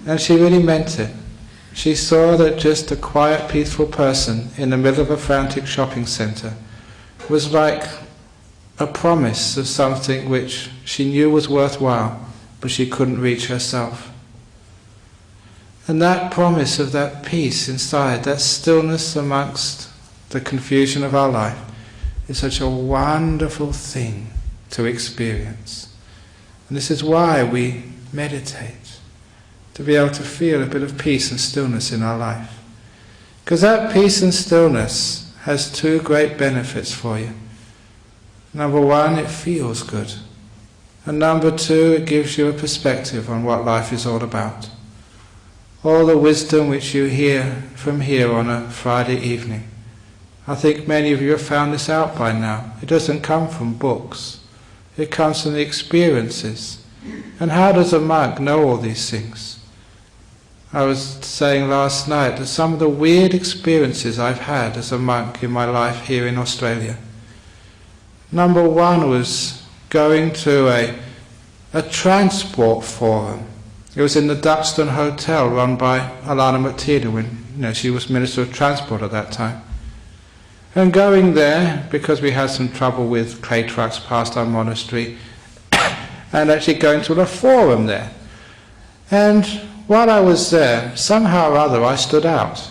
And she really meant it. She saw that just a quiet, peaceful person in the middle of a frantic shopping centre was like a promise of something which she knew was worthwhile, but she couldn't reach herself. And that promise of that peace inside, that stillness amongst the confusion of our life, is such a wonderful thing to experience. And this is why we meditate, to be able to feel a bit of peace and stillness in our life. Because that peace and stillness has two great benefits for you. Number one, it feels good. And number two, it gives you a perspective on what life is all about. All the wisdom which you hear from here on a Friday evening, I think many of you have found this out by now. It doesn't come from books. It comes from the experiences. And how does a monk know all these things? I was saying last night that some of the weird experiences I've had as a monk in my life here in Australia. Number one was going to a transport forum. It was in the Duxton Hotel run by Alana Martina when she was Minister of Transport at that time. And going there, because we had some trouble with clay trucks past our monastery, and actually going to a forum there. And while I was there, somehow or other I stood out.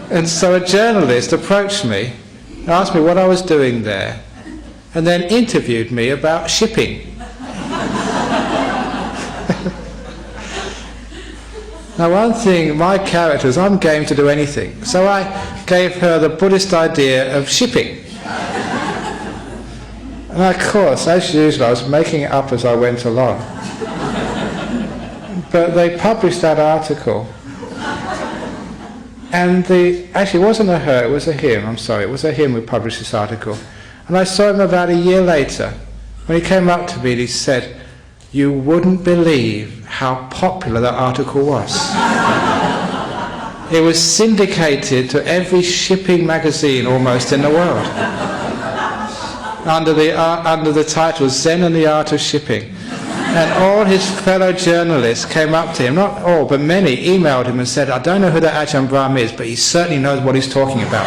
And so a journalist approached me, asked me what I was doing there, and then interviewed me about shipping. Now one thing, my character is I'm game to do anything. So I gave her the Buddhist idea of shipping. And of course, as usual, I was making it up as I went along. But they published that article. And actually it wasn't a her, it was a him, I'm sorry, it was a him who published this article. And I saw him about a year later, when he came up to me and he said, "You wouldn't believe how popular that article was." It was syndicated to every shipping magazine almost in the world, under the title Zen and the Art of Shipping. And all his fellow journalists came up to him, not all, but many, emailed him and said, "I don't know who that Ajahn Brahm is, but he certainly knows what he's talking about."